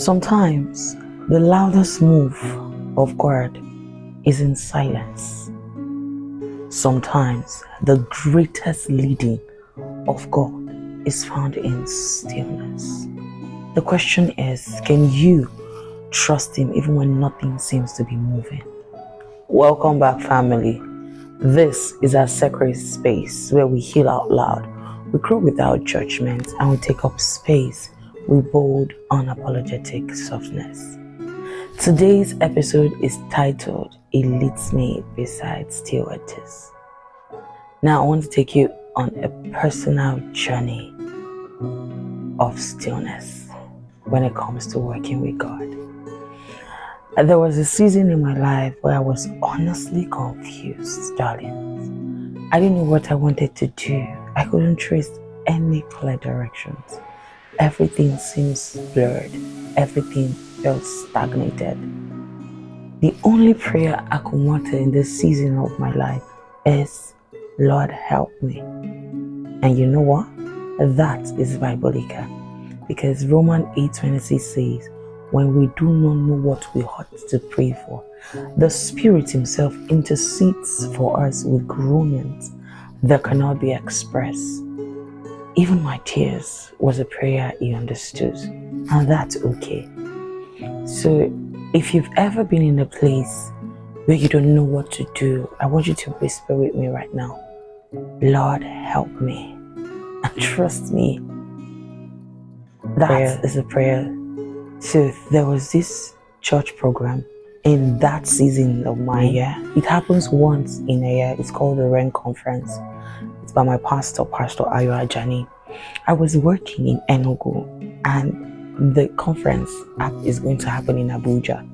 Sometimes the loudest move of God is in silence. Sometimes the greatest leading of God is found in stillness. The question is, can you trust Him even when nothing seems to be moving? Welcome back, family. This is our sacred space where we heal out loud, we grow without judgment, and we take up space with bold, unapologetic softness. Today's episode is titled, It Leads Me Beside Still Waters. Now I want to take you on a personal journey of stillness when it comes to working with God. There was a season in my life where I was honestly confused, darling. I didn't know what I wanted to do. I couldn't trace any clear directions. Everything seems blurred. Everything felt stagnated. The only prayer I could mutter in this season of my life is, Lord, help me. And you know what? That is biblical. Because Romans 8:26 says, when we do not know what we ought to pray for, the Spirit Himself intercedes for us with groanings that cannot be expressed. Even my tears was a prayer He understood, and that's okay. So if you've ever been in a place where you don't know what to do, I want you to whisper with me right now, Lord, help me. And trust me, that is a prayer. So there was this church program in that season of my year. It happens once in a year. It's called the REN Conference. It's by my pastor, Pastor Ayo Ajani. I was working in Enugu, and the conference is going to happen in Abuja.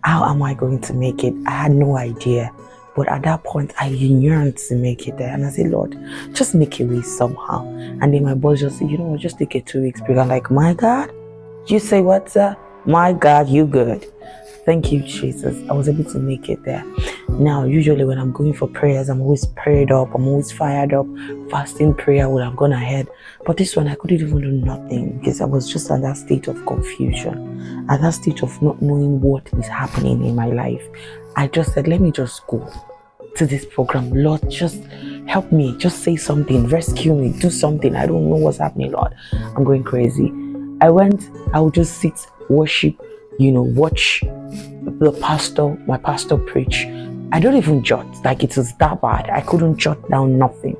How am I going to make it? I had no idea. But at that point, I yearned to make it there. And I said, Lord, just make a way somehow. And then my boss just said, you know what, just take a 2 weeks break. I'm like, my God, you say what, sir? My God, you good. Thank you, Jesus. I was able to make it there. Now, usually when I'm going for prayers, I'm always prayed up. I'm always fired up. Fasting prayer would have gone ahead. But this one, I couldn't even do nothing because I was just at that state of confusion, at that stage of not knowing what is happening in my life. I just said, let me just go to this program. Lord, just help me. Just say something. Rescue me. Do something. I don't know what's happening, Lord. I'm going crazy. I would just sit, worship, watch my pastor preach. I don't even jot, like it was that bad. I couldn't jot down nothing.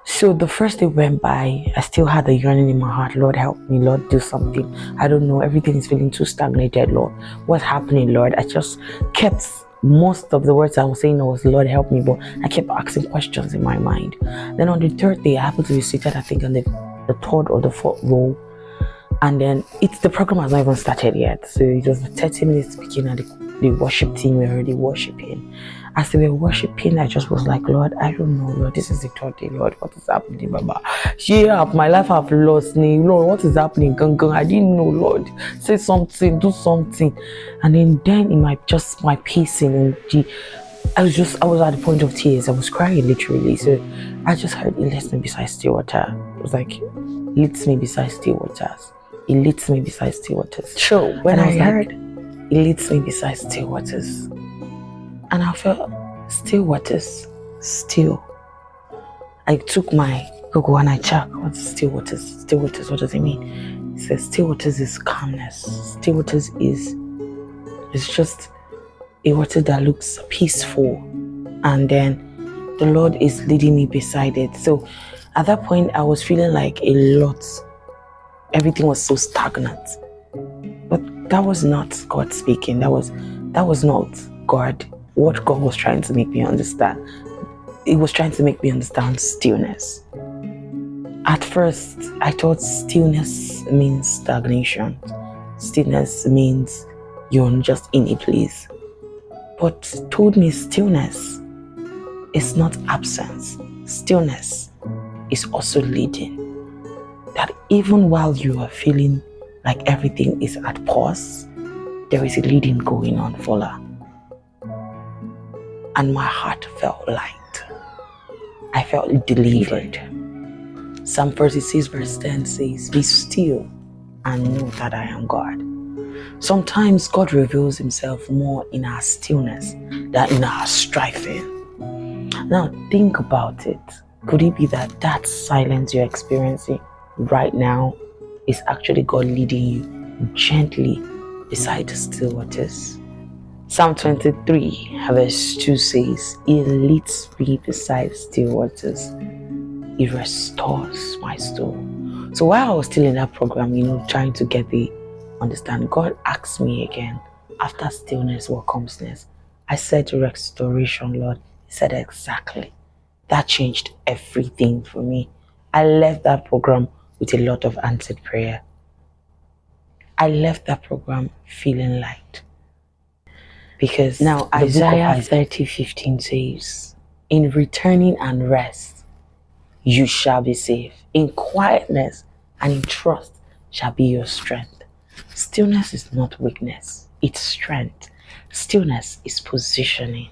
So the first day went by, I still had the yearning in my heart. Lord, help me. Lord, do something. I don't know. Everything is feeling too stagnated, Lord. What's happening, Lord? I just kept, most of the words I was saying was, Lord, help me. But I kept asking questions in my mind. Then on the third day, I happened to be seated, I think, on the third or the fourth row. And then the program has not even started yet. So it was 30 minutes speaking, and the worship team were already worshiping. As they were worshiping, I just was like, Lord, I don't know, Lord, this is the third day, Lord, what is happening, Baba? My life I've lost me, Lord, what is happening? I didn't know, Lord. Say something, do something. And then in my pacing, I was at the point of tears. I was crying literally. So I just heard, it leads me beside still water. It was like, leads me beside still waters. It leads me beside still waters. So when I heard, it leads me beside still waters, and I felt still waters, still. I took my Google and I checked, what's still waters? Still waters, what does it mean? It says still waters is calmness. Still waters is just a water that looks peaceful, and then the Lord is leading me beside it. So at that point, I was feeling like a lot. Everything was so stagnant. But that was not God speaking. That was not God. What God was trying to make me understand. It was trying to make me understand stillness. At first, I thought stillness means stagnation. Stillness means you're just in a place. But told me stillness is not absence. Stillness is also leading. That even while you are feeling like everything is at pause, there is a leading going on, Fola. And my heart felt light. I felt delivered. Psalm 46 verse 10 says, be still and know that I am God. Sometimes God reveals himself more in our stillness than in our striving. Now think about it. Could it be that silence you're experiencing right now is actually God leading you gently beside the still waters? Psalm 23 verse 2 says, He leads me beside still waters. He restores my soul. So while I was still in that program, trying to get the understanding, God asked me again, after stillness, what comes next? I said restoration, Lord. He said exactly. That changed everything for me. I left that program with a lot of answered prayer. I left that program feeling light. Because now Isaiah 30:15 says, in returning and rest, you shall be safe. In quietness and in trust shall be your strength. Stillness is not weakness, it's strength. Stillness is positioning.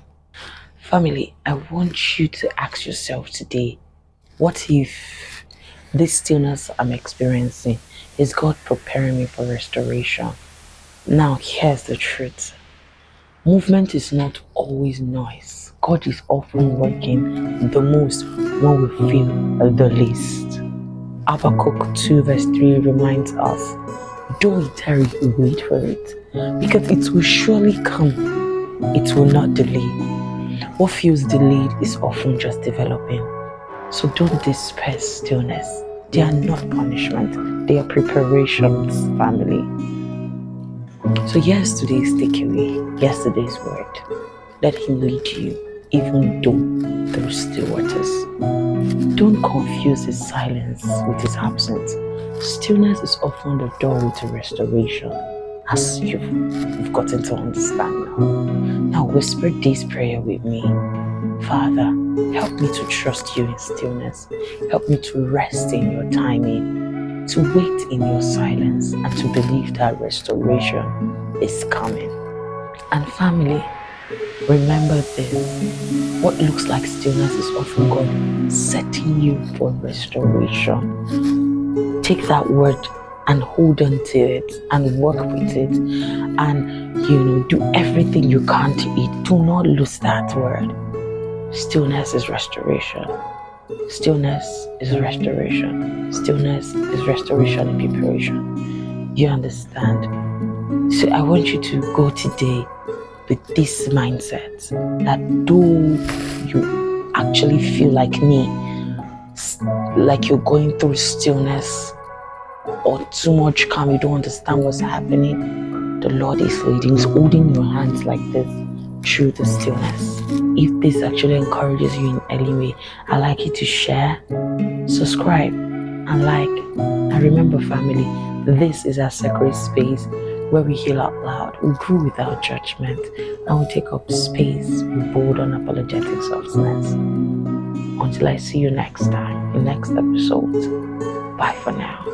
Family, I want you to ask yourself today, what if this stillness I'm experiencing is God preparing me for restoration? Now, here's the truth. Movement is not always noise. God is often working the most when we feel the least. Habakkuk 2 verse 3 reminds us, though it tarry, wait for it, because it will surely come. It will not delay. What feels delayed is often just developing. So don't despair stillness. They are not punishment. They are preparations, family. So yesterday's takeaway, yesterday's word. Let him lead you, even though through still waters. Don't confuse his silence with his absence. Stillness is often the doorway to restoration, as you've gotten to understand now. Now whisper this prayer with me. Father, help me to trust you in stillness. Help me to rest in your timing, to wait in your silence, and to believe that restoration is coming. And family, remember this. What looks like stillness is often God setting you for restoration. Take that word and hold on to it and work with it, and do everything you can to it. Do not lose that word. Stillness is restoration. Stillness is restoration. Stillness is restoration in preparation. You understand? So I want you to go today with this mindset that though you actually feel like me, like you're going through stillness or too much calm, you don't understand what's happening, the Lord is leading, He's holding your hands like this through the stillness. If this actually encourages you in any way, I'd like you to share, subscribe, and like. And remember, family, this is our sacred space where we heal out loud, we grow without judgment, and we take up space with bold, unapologetic softness. Until I see you next time, in next episode. Bye for now.